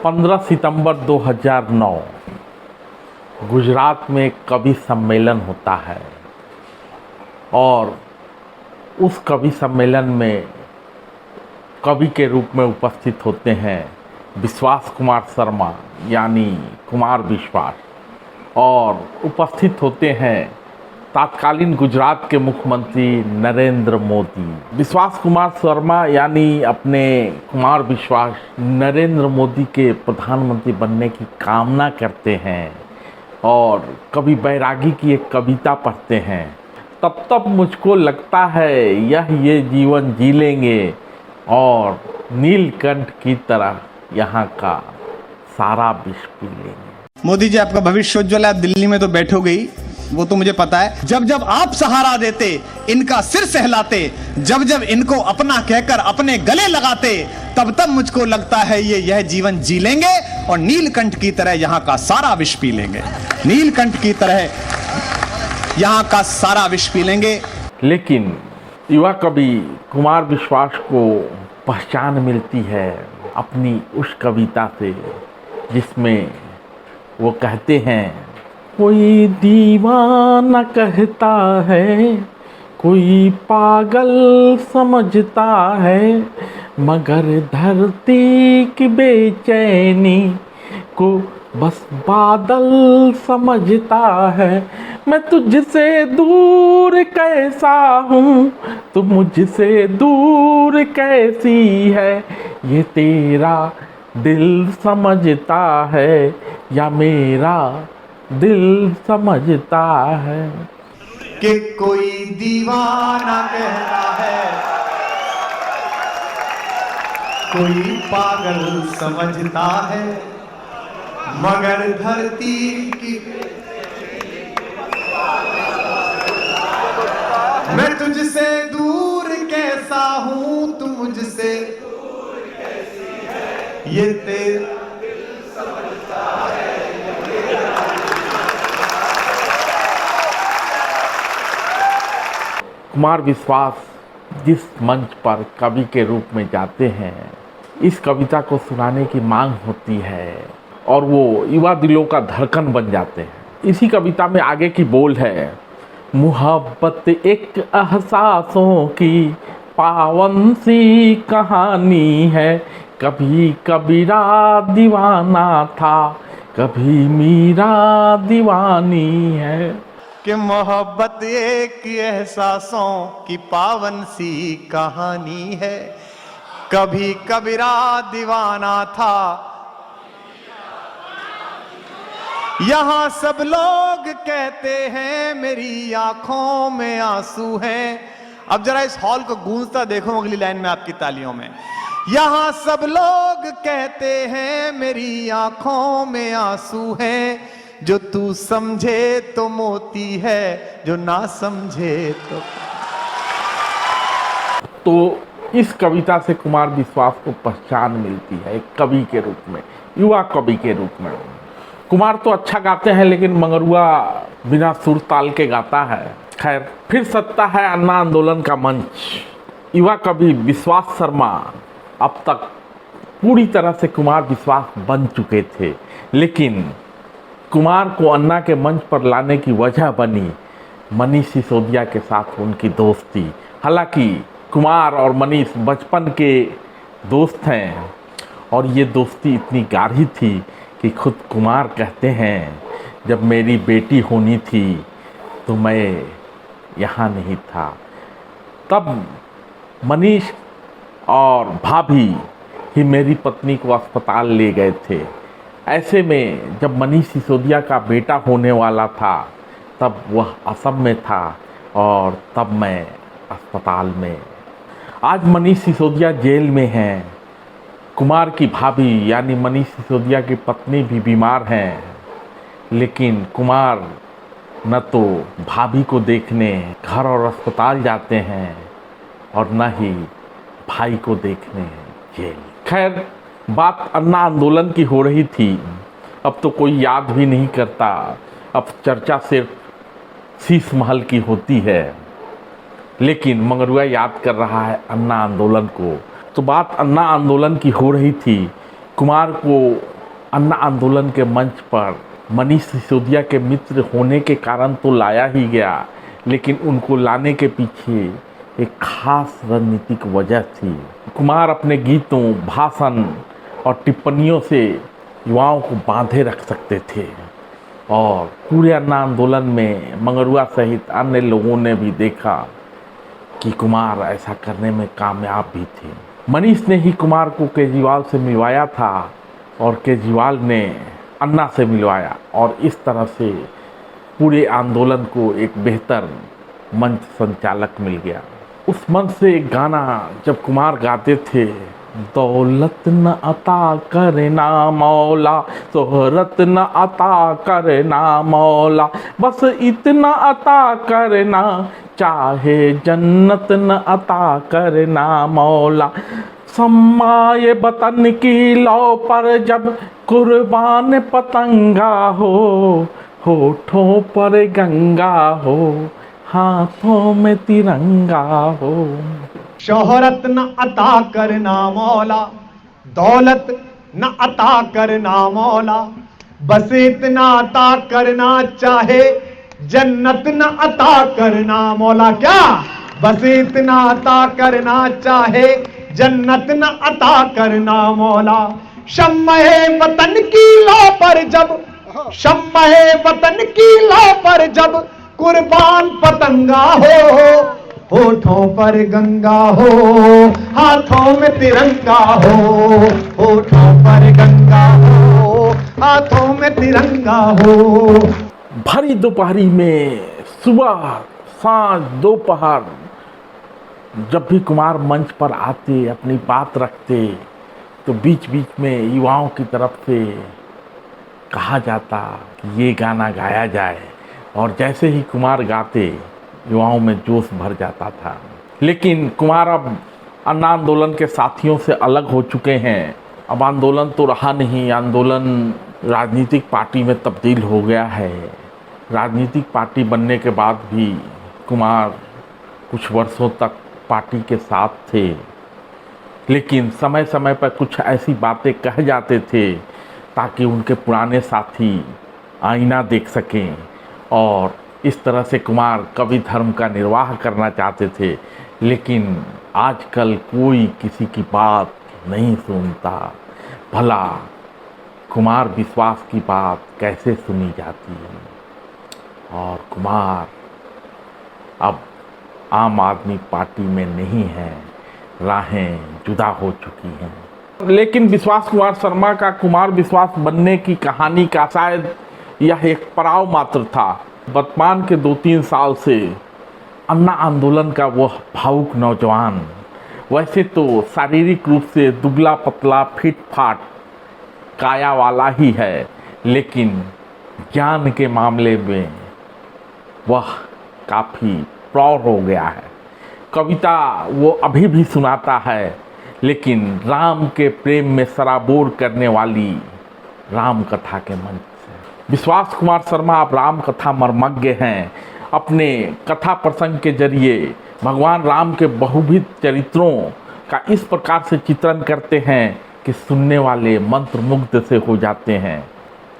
15 सितंबर 2009 गुजरात में एक कवि सम्मेलन होता है और उस कवि सम्मेलन में कवि के रूप में उपस्थित होते हैं विश्वास कुमार शर्मा यानी कुमार विश्वास, और उपस्थित होते हैं तत्कालीन गुजरात के मुख्यमंत्री नरेंद्र मोदी। विश्वास कुमार शर्मा यानी अपने कुमार विश्वास नरेंद्र मोदी के प्रधानमंत्री बनने की कामना करते हैं और कवि बैरागी की एक कविता पढ़ते हैं। तब तब मुझको लगता है ये जीवन जी लेंगे और नीलकंठ की तरह यहाँ का सारा विष पी लेंगे। मोदी जी, आपका भविष्य उज्ज्वल है। आप दिल्ली में तो बैठोगे ही, वो तो मुझे पता है। जब जब आप सहारा देते, इनका सिर सहलाते, जब जब इनको अपना कहकर अपने गले लगाते, तब तब मुझको लगता है यह जीवन जी लेंगे और नीलकंठ की तरह यहाँ का सारा विष पी लेंगे। नीलकंठ की तरह यहाँ का सारा विष पी लेंगे। लेकिन युवा कवि कुमार विश्वास को पहचान मिलती है अपनी उस कविता से जिसमें वो कहते हैं, कोई दीवाना कहता है, कोई पागल समझता है, मगर धरती की बेचैनी को बस बादल समझता है। मैं तुझसे दूर कैसा हूँ, तू मुझसे दूर कैसी है, ये तेरा दिल समझता है या मेरा दिल समझता है। कि कोई दीवाना कहता है, कोई पागल समझता है, मगर धरती की मैं तुझसे दूर कैसा हूँ, तू मुझसे ये तेरा कुमार विश्वास जिस मंच पर कवि के रूप में जाते हैं, इस कविता को सुनाने की मांग होती है और वो युवा दिलों का धड़कन बन जाते हैं। इसी कविता में आगे की बोल है, मुहब्बत एक एहसासों की पावन सी कहानी है, कभी कबीरा दीवाना था, कभी मीरा दीवानी है। कि मोहब्बत एक एहसासों की पावन सी कहानी है, कभी कबीरा दीवाना था, यहाँ सब लोग कहते हैं मेरी आंखों में आंसू हैं। अब जरा इस हॉल को गूंजता देखो अगली लाइन में आपकी तालियों में। यहाँ सब लोग कहते हैं मेरी आंखों में आंसू हैं, जो तू समझे तो मोती है, जो ना समझे तो इस कविता से कुमार विश्वास को पहचान मिलती है एक कवि के रूप में, युवा कवि के रूप में। कुमार तो अच्छा गाते हैं लेकिन मंगरुआ बिना सुर ताल के गाता है। खैर, फिर सत्ता है अन्ना आंदोलन का मंच। युवा कवि विश्वास शर्मा अब तक पूरी तरह से कुमार विश्वास बन चुके थे, लेकिन कुमार को अन्ना के मंच पर लाने की वजह बनी मनीष सिसोदिया के साथ उनकी दोस्ती। हालांकि कुमार और मनीष बचपन के दोस्त हैं और ये दोस्ती इतनी गाढ़ी थी कि खुद कुमार कहते हैं, जब मेरी बेटी होनी थी तो मैं यहाँ नहीं था। तब मनीष और भाभी ही मेरी पत्नी को अस्पताल ले गए थे। ऐसे में जब मनीष सिसोदिया का बेटा होने वाला था तब वह असम में था और तब मैं अस्पताल में। आज मनीष सिसोदिया जेल में हैं। कुमार की भाभी यानी मनीष सिसोदिया की पत्नी भी बीमार हैं, लेकिन कुमार न तो भाभी को देखने घर और अस्पताल जाते हैं और न ही भाई को देखने जेल। खैर, बात अन्ना आंदोलन की हो रही थी। अब तो कोई याद भी नहीं करता, अब चर्चा सिर्फ शीश महल की होती है। लेकिन मंगरुआ याद कर रहा है अन्ना आंदोलन को। तो बात अन्ना आंदोलन की हो रही थी। कुमार को अन्ना आंदोलन के मंच पर मनीष सिसोदिया के मित्र होने के कारण तो लाया ही गया, लेकिन उनको लाने के पीछे एक खास रणनीतिक वजह थी। कुमार अपने गीतों, भाषण और टिप्पणियों से युवाओं को बांधे रख सकते थे और पूरे अन्ना आंदोलन में मंगरुआ सहित अन्य लोगों ने भी देखा कि कुमार ऐसा करने में कामयाब भी थे। मनीष ने ही कुमार को केजरीवाल से मिलवाया था और केजरीवाल ने अन्ना से मिलवाया और इस तरह से पूरे आंदोलन को एक बेहतर मंच संचालक मिल गया। उस मंच से एक गाना जब कुमार गाते थे, दौलत न अता करना मौला, शोहरत न अता करना मौला, बस इतना अता करना, चाहे जन्नत न अता करना मौला, सम्माए वतन की लौ पर जब कुर्बान पतंगा हो, होठों पर गंगा हो, हाथों में तिरंगा हो। शोहरत न अता करना मौला, दौलत न अता करना मौला, बस इतना अता करना, चाहे जन्नत न अता करना मौला। क्या? बस इतना अता करना, चाहे जन्नत न अता करना मौला। शम्मे वतन की लौ पर जब, शम्मे वतन की लौ पर जब कुर्बान पतंगा हो, होठों पर गंगा हो, हाथों में तिरंगा हो, होठों पर गंगा हो, हाथों में तिरंगा हो। भरी दोपहरी में, सुबह, सांझ, दोपहर, जब भी कुमार मंच पर आते, अपनी बात रखते, तो बीच बीच में युवाओं की तरफ से कहा जाता कि ये गाना गाया जाए, और जैसे ही कुमार गाते युवाओं में जोश भर जाता था। लेकिन कुमार अब अन्ना आंदोलन के साथियों से अलग हो चुके हैं। अब आंदोलन तो रहा नहीं, आंदोलन राजनीतिक पार्टी में तब्दील हो गया है। राजनीतिक पार्टी बनने के बाद भी कुमार कुछ वर्षों तक पार्टी के साथ थे, लेकिन समय समय पर कुछ ऐसी बातें कह जाते थे ताकि उनके पुराने साथी आईना देख सकें, और इस तरह से कुमार कवि धर्म का निर्वाह करना चाहते थे। लेकिन आजकल कोई किसी की बात नहीं सुनता। भला कुमार विश्वास की बात कैसे सुनी जाती है? और कुमार अब आम आदमी पार्टी में नहीं है, राहें जुदा हो चुकी हैं। लेकिन विश्वास कुमार शर्मा का कुमार विश्वास बनने की कहानी का शायद यह एक पड़ाव मात्र था। वर्तमान के 2-3 साल से अन्ना आंदोलन का वह भावुक नौजवान वैसे तो शारीरिक रूप से दुबला पतला फिट फाट काया वाला ही है, लेकिन ज्ञान के मामले में वह काफ़ी प्रौढ़ हो गया है। कविता वो अभी भी सुनाता है, लेकिन राम के प्रेम में सराबोर करने वाली राम कथा के मंच से। विश्वास कुमार शर्मा अब राम कथा मर्मज्ञ हैं। अपने कथा प्रसंग के जरिए भगवान राम के बहुविध चरित्रों का इस प्रकार से चित्रण करते हैं कि सुनने वाले मंत्रमुग्ध से हो जाते हैं।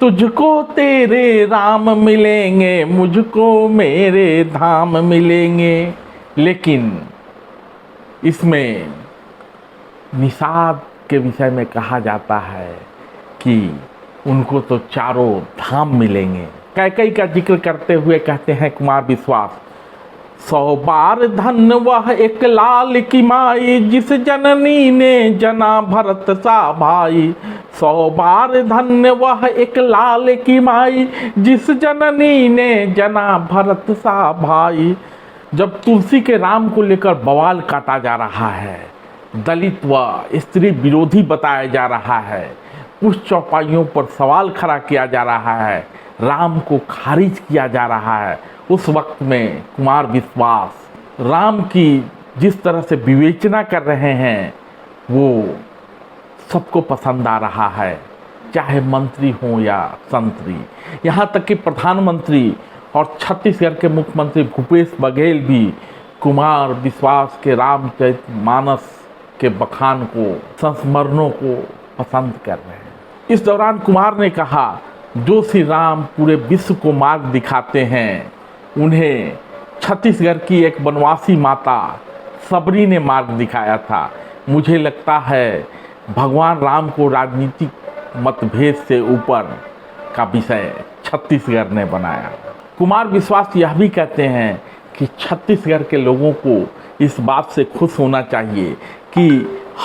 तुझको तेरे राम मिलेंगे, मुझको मेरे धाम मिलेंगे। लेकिन इसमें निषाद के विषय में कहा जाता है कि उनको तो चारों धाम मिलेंगे। कैकई का जिक्र करते हुए कहते हैं कुमार विश्वास, 100 बार धन वह एक लाल की माई, जिस जननी ने जना भरत सा भाई। 100 बार धन वह एक लाल की माई, जिस जननी ने जना भरत सा भाई। जब तुलसी के राम को लेकर बवाल काटा जा रहा है, दलित व स्त्री विरोधी बताया जा रहा है, उस चौपाइयों पर सवाल खड़ा किया जा रहा है, राम को खारिज किया जा रहा है, उस वक्त में कुमार विश्वास राम की जिस तरह से विवेचना कर रहे हैं वो सबको पसंद आ रहा है, चाहे मंत्री हो या संतरी। यहाँ तक कि प्रधानमंत्री और छत्तीसगढ़ के मुख्यमंत्री भूपेश बघेल भी कुमार विश्वास के रामचरितमानस के बखान को, संस्मरणों को पसंद कर रहे हैं। इस दौरान कुमार ने कहा, जो श्री राम पूरे विश्व को मार्ग दिखाते हैं, उन्हें छत्तीसगढ़ की एक वनवासी माता सबरी ने मार्ग दिखाया था। मुझे लगता है भगवान राम को राजनीतिक मतभेद से ऊपर का विषय छत्तीसगढ़ ने बनाया। कुमार विश्वास यह भी कहते हैं कि छत्तीसगढ़ के लोगों को इस बात से खुश होना चाहिए कि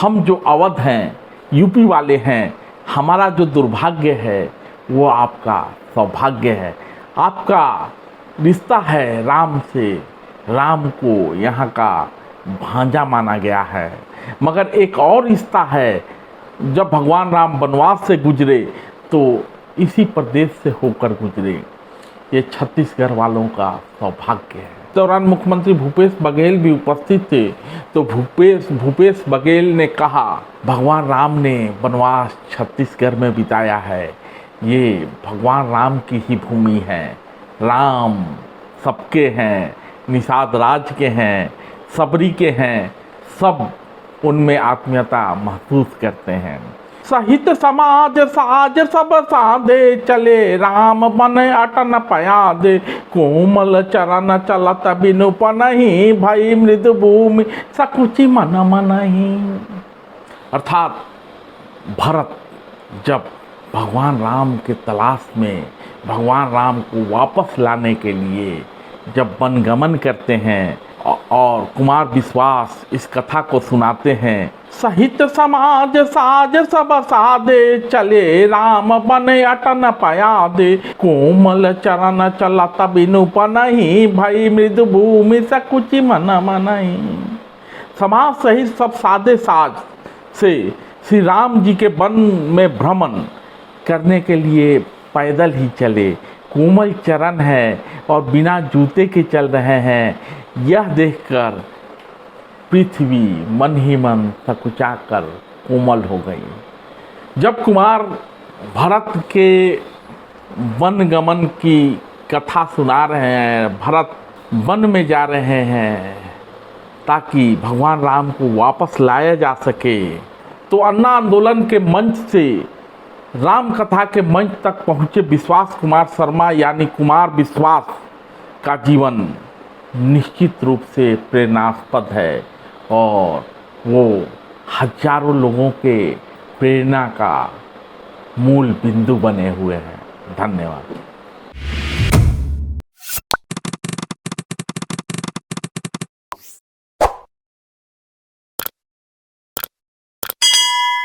हम जो अवध हैं, यूपी वाले हैं, हमारा जो दुर्भाग्य है वो आपका सौभाग्य है। आपका रिश्ता है राम से, राम को यहाँ का भांजा माना गया है। मगर एक और रिश्ता है, जब भगवान राम वनवास से गुजरे तो इसी प्रदेश से होकर गुजरे। ये छत्तीसगढ़ वालों का सौभाग्य है। इस दौरान मुख्यमंत्री भूपेश बघेल भी उपस्थित थे। तो भूपेश बघेल ने कहा, भगवान राम ने वनवास छत्तीसगढ़ में बिताया है। ये भगवान राम की ही भूमि है। राम सबके हैं, निषाद राज के हैं, सबरी के हैं, सब उनमें आत्मीयता महसूस करते हैं। सहित समाज साज सब साधे, चले राम बन अटन पयादे, कोमल चरण चलत बिनु पनहि, भई मृदु भूमि सकुचि मन मनहि। अर्थात भरत जब भगवान राम के तलाश में भगवान राम को वापस लाने के लिए जब वनगमन करते हैं और कुमार विश्वास इस कथा को सुनाते हैं, सहित समाज साज सब साधे, चले राम बने अटन पयादे, कोमल चरण चलत बिनु पनहि, भई मृदु भूमि सकुचि मन मनहि। समाज सहित सब साधे साज से श्री राम जी के वन में भ्रमण करने के लिए पैदल ही चले, कोमल चरण है और बिना जूते के चल रहे हैं। यह देखकर पृथ्वी मन ही मन सकुचा कर कोमल हो गई। जब कुमार भरत के वनगमन की कथा सुना रहे हैं, भरत वन में जा रहे हैं ताकि भगवान राम को वापस लाया जा सके, तो अन्ना आंदोलन के मंच से राम कथा के मंच तक पहुँचे विश्वास कुमार शर्मा यानी कुमार विश्वास का जीवन निश्चित रूप से प्रेरणास्पद है और वो हजारों लोगों के प्रेरणा का मूल बिंदु बने हुए हैं। धन्यवाद।